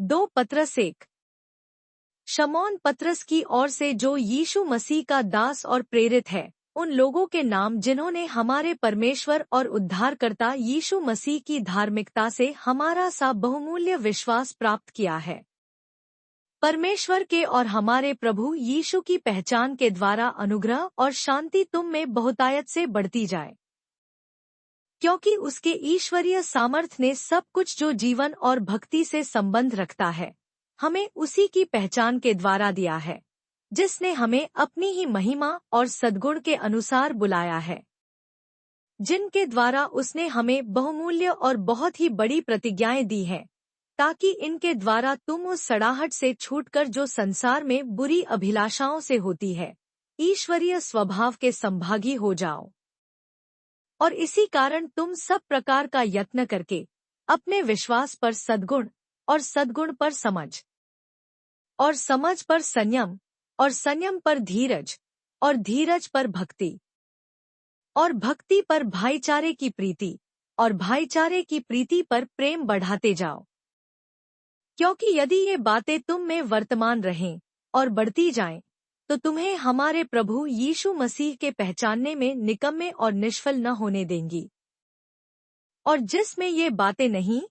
2 पत्रस 1। शमौन पत्रस की ओर से जो यीशु मसीह का दास और प्रेरित है, उन लोगों के नाम जिन्होंने हमारे परमेश्वर और उद्धारकर्ता यीशु मसीह की धार्मिकता से हमारा सा बहुमूल्य विश्वास प्राप्त किया है। परमेश्वर के और हमारे प्रभु यीशु की पहचान के द्वारा अनुग्रह और शांति तुम में बहुतायत से बढ़ती जाए, क्योंकि उसके ईश्वरीय सामर्थ ने सब कुछ जो जीवन और भक्ति से संबंध रखता है, हमें उसी की पहचान के द्वारा दिया है, जिसने हमें अपनी ही महिमा और सद्गुण के अनुसार बुलाया है, जिनके द्वारा उसने हमें बहुमूल्य और बहुत ही बड़ी प्रतिज्ञाएं दी हैं, ताकि इनके द्वारा तुम उस सड़ाहट से छूटकर जो संसार में बुरी अभिलाषाओं से होती है, ईश्वरीय स्वभाव के संभागी हो जाओ। और इसी कारण तुम सब प्रकार का यत्न करके अपने विश्वास पर सद्गुण, और सद्गुण पर समझ, और समझ पर संयम, और संयम पर धीरज, और धीरज पर भक्ति, और भक्ति पर भाईचारे की प्रीति, और भाईचारे की प्रीति पर प्रेम बढ़ाते जाओ। क्योंकि यदि ये बातें तुम में वर्तमान रहें और बढ़ती जाएं, तो तुम्हें हमारे प्रभु यीशु मसीह के पहचानने में निकम्मे और निष्फल न होने देंगी। और जिसमें ये बातें नहीं,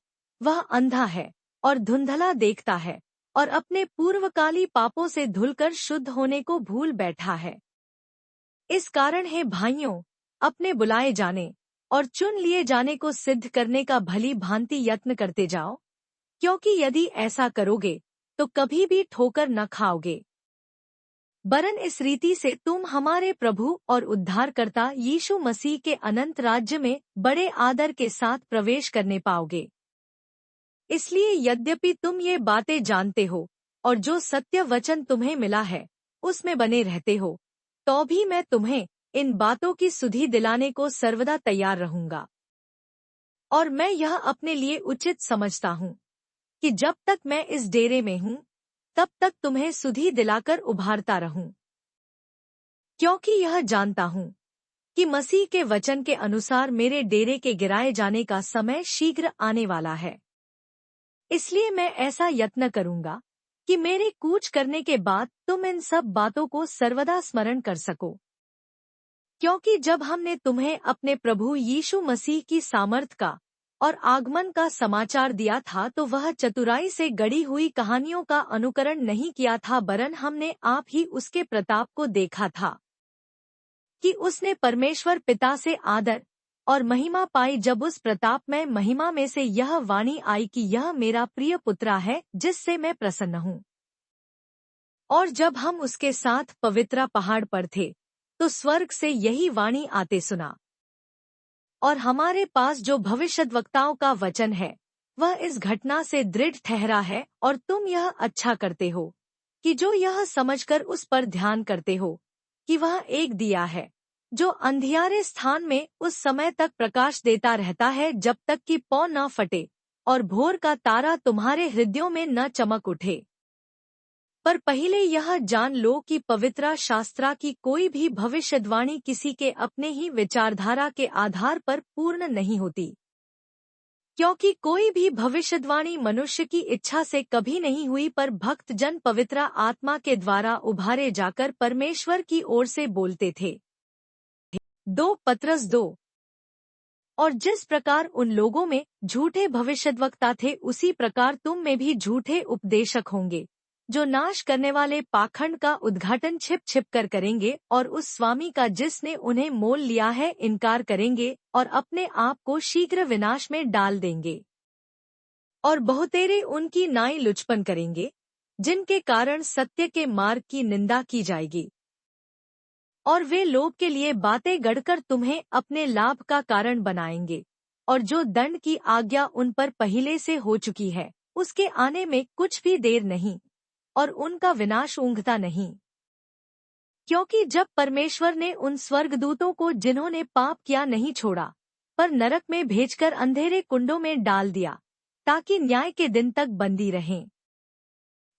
वह अंधा है और धुंधला देखता है, और अपने पूर्वकाली पापों से धुलकर शुद्ध होने को भूल बैठा है। इस कारण है भाइयों, अपने बुलाए जाने और चुन लिए जाने को सिद्ध करने का भली भांति यत्न करते जाओ, क्योंकि यदि ऐसा करोगे तो कभी भी ठोकर न खाओगे, वरन इस रीति से तुम हमारे प्रभु और उद्धारकर्ता यीशु मसीह के अनंत राज्य में बड़े आदर के साथ प्रवेश करने पाओगे। इसलिए यद्यपि तुम ये बातें जानते हो और जो सत्य वचन तुम्हें मिला है उसमें बने रहते हो, तो भी मैं तुम्हें इन बातों की सुधि दिलाने को सर्वदा तैयार रहूंगा। और मैं यह अपने लिए उचित समझता हूँ कि जब तक मैं इस डेरे में हूँ, तब तक तुम्हें सुधि दिलाकर उभारता रहूं, क्योंकि यह जानता हूँ कि मसीह के वचन के अनुसार मेरे डेरे के गिराए जाने का समय शीघ्र आने वाला है। इसलिए मैं ऐसा यत्न करूंगा कि मेरे कूच करने के बाद तुम इन सब बातों को सर्वदा स्मरण कर सको। क्योंकि जब हमने तुम्हें अपने प्रभु यीशु मसीह की सामर्थ का और आगमन का समाचार दिया था, तो वह चतुराई से गढ़ी हुई कहानियों का अनुकरण नहीं किया था, वरन हमने आप ही उसके प्रताप को देखा था कि उसने परमेश्वर पिता से आदर और महिमा पाई, जब उस प्रताप में महिमा में से यह वाणी आई कि यह मेरा प्रिय पुत्रा है, जिससे मैं प्रसन्न हूँ। और जब हम उसके साथ पवित्र पहाड़ पर थे, तो स्वर्ग से यही वाणी आते सुना। और हमारे पास जो भविष्यद्वक्ताओं का वचन है, वह इस घटना से दृढ़ ठहरा है, और तुम यह अच्छा करते हो कि जो यह समझकर उस पर ध्यान करते हो कि वह एक दिया है, जो अंधियारे स्थान में उस समय तक प्रकाश देता रहता है, जब तक कि पौ न फटे और भोर का तारा तुम्हारे हृदयों में न चमक उठे। पर पहले यह जान लो कि पवित्र शास्त्रा की कोई भी भविष्यवाणी किसी के अपने ही विचारधारा के आधार पर पूर्ण नहीं होती, क्योंकि कोई भी भविष्यवाणी मनुष्य की इच्छा से कभी नहीं हुई, पर भक्त जन पवित्र आत्मा के द्वारा उभारे जाकर परमेश्वर की ओर से बोलते थे। 2 पत्रस 2। और जिस प्रकार उन लोगों में झूठे भविष्यद्वक्ता थे, उसी प्रकार तुम में भी झूठे उपदेशक होंगे, जो नाश करने वाले पाखंड का उद्घाटन छिप छिप कर करेंगे, और उस स्वामी का जिसने उन्हें मोल लिया है इनकार करेंगे, और अपने आप को शीघ्र विनाश में डाल देंगे। और बहुतेरे उनकी नाई लुचपन करेंगे, जिनके कारण सत्य के मार्ग की निंदा की जाएगी। और वे लोभ के लिए बातें गढ़कर तुम्हें अपने लाभ का कारण बनाएंगे, और जो दंड की आज्ञा उन पर पहले से हो चुकी है, उसके आने में कुछ भी देर नहीं, और उनका विनाश ऊँघता नहीं। क्योंकि जब परमेश्वर ने उन स्वर्गदूतों को जिन्होंने पाप किया नहीं छोड़ा, पर नरक में भेजकर अंधेरे कुंडों में डाल दिया, ताकि न्याय के दिन तक बंदी रहें,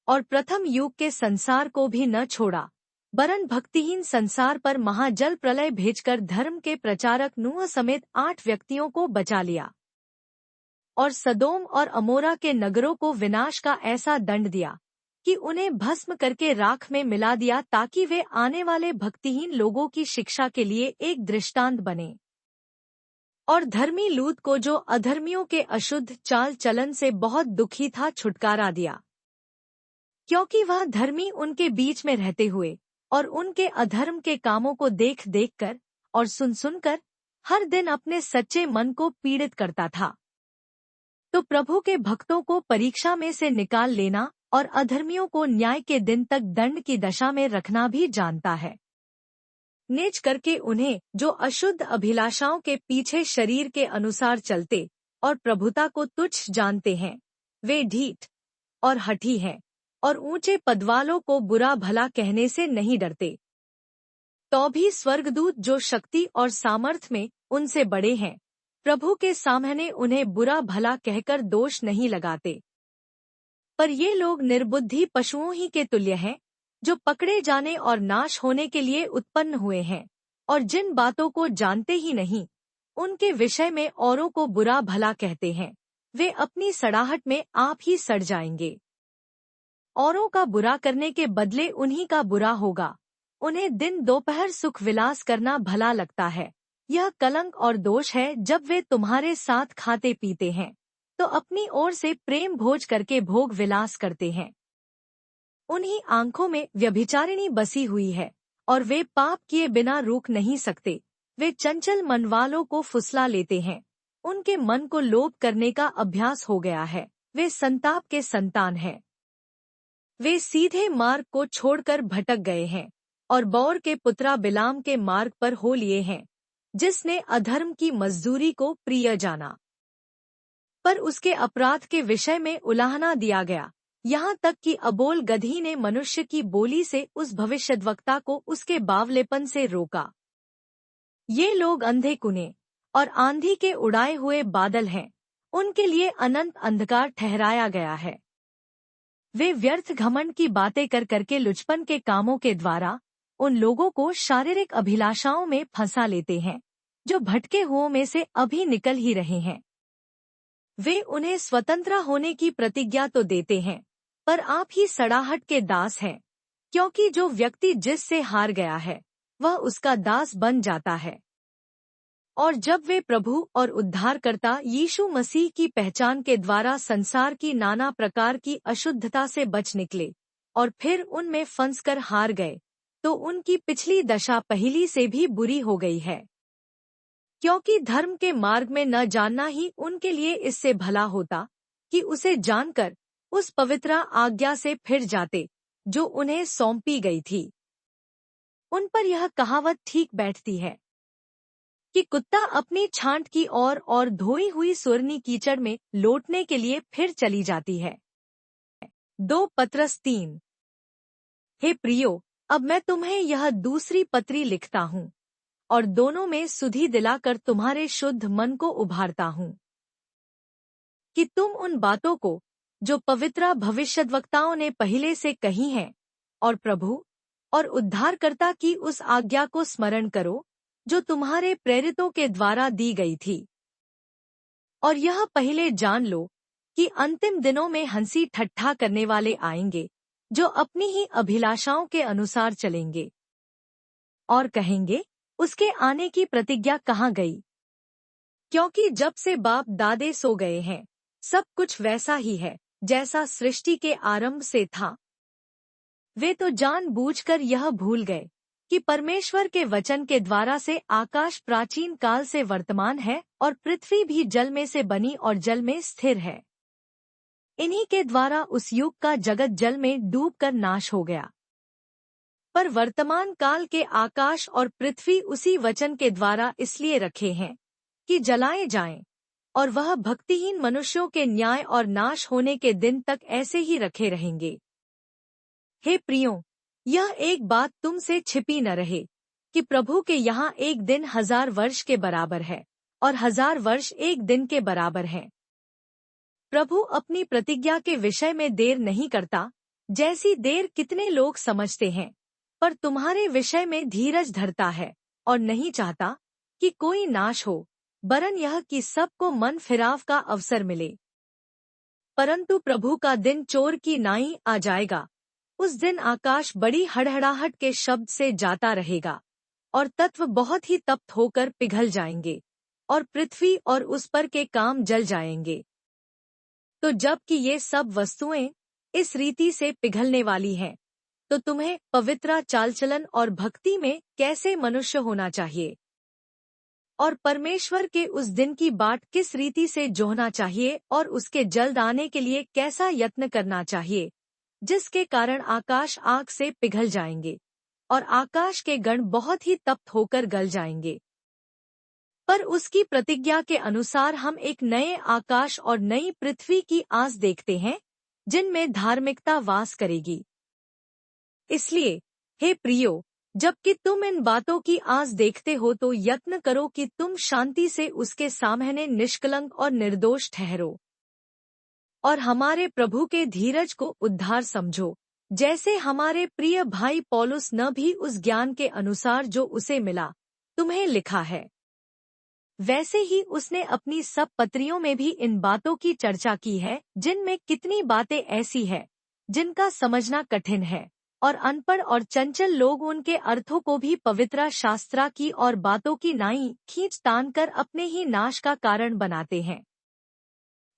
और प्रथम युग के संसार को भी न छोड़ा, वरन भक्तिहीन संसार पर महाजल प्रलय भेजकर धर्म के प्रचारक नूह समेत 8 व्यक्तियों को बचा लिया। और सदोम और अमोरा के नगरों को विनाश का ऐसा दंड दिया कि उन्हें भस्म करके राख में मिला दिया, ताकि वे आने वाले भक्तिहीन लोगों की शिक्षा के लिए एक दृष्टांत बने। और धर्मी लूत को, जो अधर्मियों के अशुद्ध चाल चलन से बहुत दुखी था, छुटकारा दिया, क्योंकि वह धर्मी उनके बीच में रहते हुए और उनके अधर्म के कामों को देख देख कर और सुन सुनकर हर दिन अपने सच्चे मन को पीड़ित करता था। तो प्रभु के भक्तों को परीक्षा में से निकाल लेना और अधर्मियों को न्याय के दिन तक दंड की दशा में रखना भी जानता है। नीच करके उन्हें, जो अशुद्ध अभिलाषाओं के पीछे शरीर के अनुसार चलते और प्रभुता को तुच्छ जानते हैं, वे ढीठ और हठी हैं और ऊंचे पद वालों को बुरा भला कहने से नहीं डरते। तो भी स्वर्गदूत, जो शक्ति और सामर्थ में उनसे बड़े हैं, प्रभु के सामने उन्हें बुरा भला कहकर दोष नहीं लगाते। पर ये लोग निर्बुद्धि पशुओं ही के तुल्य हैं, जो पकड़े जाने और नाश होने के लिए उत्पन्न हुए हैं, और जिन बातों को जानते ही नहीं, उनके विषय में औरों को बुरा भला कहते हैं, वे अपनी सड़ाहट में आप ही सड़ जाएंगे। औरों का बुरा करने के बदले उन्हीं का बुरा होगा। उन्हें दिन दोपहर सुख विलास करना भला लगता है। यह कलंक और दोष है जब वे तुम्हारे साथ खाते पीते हैं, तो अपनी ओर से प्रेम भोज करके भोग विलास करते हैं। उन्हीं आंखों में व्यभिचारिणी बसी हुई है, और वे पाप किए बिना रुक नहीं सकते। वे चंचल मन वालों को फुसला लेते हैं। उनके मन को लोभ करने का अभ्यास हो गया है। वे संताप के संतान हैं। वे सीधे मार्ग को छोड़कर भटक गए हैं और बौर के पुत्रा बिलाम के मार्ग पर हो लिए हैं, जिसने अधर्म की मजदूरी को प्रिय जाना। पर उसके अपराध के विषय में उलाहना दिया गया, यहाँ तक कि अबोल गधी ने मनुष्य की बोली से उस भविष्यद्वक्ता को उसके बावलेपन से रोका। ये लोग अंधे कुने और आंधी के उड़ाए हुए बादल हैं। उनके लिए अनंत अंधकार ठहराया गया है। वे व्यर्थ घमंड की बातें कर करके लुचपन के कामों के द्वारा उन लोगों को शारीरिक अभिलाषाओं में फंसा लेते हैं, जो भटके हुओं में से अभी निकल ही रहे हैं। वे उन्हें स्वतंत्र होने की प्रतिज्ञा तो देते हैं, पर आप ही सड़ाहट के दास हैं, क्योंकि जो व्यक्ति जिससे हार गया है, वह उसका दास बन जाता है। और जब वे प्रभु और उद्धारकर्ता यीशु मसीह की पहचान के द्वारा संसार की नाना प्रकार की अशुद्धता से बच निकले और फिर उनमें फंसकर हार गए, तो उनकी पिछली दशा पहली से भी बुरी हो गई है। क्योंकि धर्म के मार्ग में न जानना ही उनके लिए इससे भला होता कि उसे जानकर उस पवित्र आज्ञा से फिर जाते जो उन्हें सौंपी गई थी। उन पर यह कहावत ठीक बैठती है कि कुत्ता अपनी छांट की ओर और धोई हुई सुरनी कीचड़ में लौटने के लिए फिर चली जाती है। 2 पत्रस 3। हे प्रियो, अब मैं तुम्हें यह दूसरी पत्री लिखता हूँ और दोनों में सुधि दिलाकर तुम्हारे शुद्ध मन को उभारता हूँ कि तुम उन बातों को जो पवित्र भविष्यद्वक्ताओं ने पहले से कही हैं और प्रभु और उद्धारकर्ता की उस आज्ञा को स्मरण करो जो तुम्हारे प्रेरितों के द्वारा दी गई थी। और यह पहले जान लो कि अंतिम दिनों में हंसी ठट्ठा करने वाले आएंगे, जो अपनी ही अभिलाषाओं के अनुसार चलेंगे और कहेंगे, उसके आने की प्रतिज्ञा कहाँ गई? क्योंकि जब से बाप दादे सो गए हैं, सब कुछ वैसा ही है जैसा सृष्टि के आरंभ से था। वे तो जानबूझकर यह भूल गए कि परमेश्वर के वचन के द्वारा से आकाश प्राचीन काल से वर्तमान है और पृथ्वी भी जल में से बनी और जल में स्थिर है। इन्हीं के द्वारा उस युग का जगत जल में डूबकर नाश हो गया। पर वर्तमान काल के आकाश और पृथ्वी उसी वचन के द्वारा इसलिए रखे हैं कि जलाए जाएं, और वह भक्तिहीन मनुष्यों के न्याय और नाश होने के दिन तक ऐसे ही रखे रहेंगे। हे प्रियो, यह एक बात तुमसे छिपी न रहे कि प्रभु के यहाँ एक दिन 1000 वर्ष के बराबर है और 1000 वर्ष एक दिन के बराबर हैं। प्रभु अपनी प्रतिज्ञा के विषय में देर नहीं करता, जैसी देर कितने लोग समझते हैं, पर तुम्हारे विषय में धीरज धरता है और नहीं चाहता कि कोई नाश हो, वरन यह कि सबको मन फिराव का अवसर मिले। परंतु प्रभु का दिन चोर की नाई आ जाएगा। उस दिन आकाश बड़ी हड़हड़ाहट के शब्द से जाता रहेगा और तत्व बहुत ही तप्त होकर पिघल जाएंगे और पृथ्वी और उस पर के काम जल जाएंगे। तो जबकि ये सब वस्तुएं इस रीति से पिघलने वाली हैं, तो तुम्हें पवित्र चालचलन और भक्ति में कैसे मनुष्य होना चाहिए और परमेश्वर के उस दिन की बाट किस रीति से जोहना चाहिए और उसके जल्द आने के लिए कैसा यत्न करना चाहिए, जिसके कारण आकाश आग से पिघल जाएंगे और आकाश के गण बहुत ही तप्त होकर गल जाएंगे। पर उसकी प्रतिज्ञा के अनुसार हम एक नए आकाश और नई पृथ्वी की आस देखते हैं, जिनमें धार्मिकता वास करेगी। इसलिए हे प्रियो, जबकि तुम इन बातों की आस देखते हो तो यत्न करो कि तुम शांति से उसके सामने निष्कलंक और निर्दोष ठहरो और हमारे प्रभु के धीरज को उद्धार समझो, जैसे हमारे प्रिय भाई पौलुस न भी उस ज्ञान के अनुसार जो उसे मिला तुम्हें लिखा है, वैसे ही उसने अपनी सब पत्रियों में भी इन बातों की चर्चा की है, जिनमें कितनी बातें ऐसी है जिनका समझना कठिन है और अनपढ़ और चंचल लोग उनके अर्थों को भी पवित्र शास्त्रा की और बातों की नाई खींच तान कर अपने ही नाश का कारण बनाते हैं।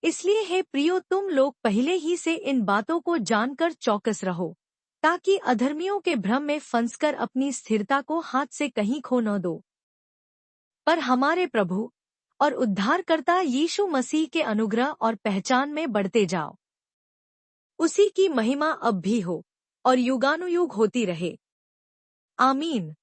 इसलिए हे प्रियो, तुम लोग पहले ही से इन बातों को जानकर चौकस रहो, ताकि अधर्मियों के भ्रम में फंसकर अपनी स्थिरता को हाथ से कहीं खो न दो, पर हमारे प्रभु और उद्धारकर्ता यीशु मसीह के अनुग्रह और पहचान में बढ़ते जाओ। उसी की महिमा अब भी हो और युगानुयुग होती रहे। आमीन।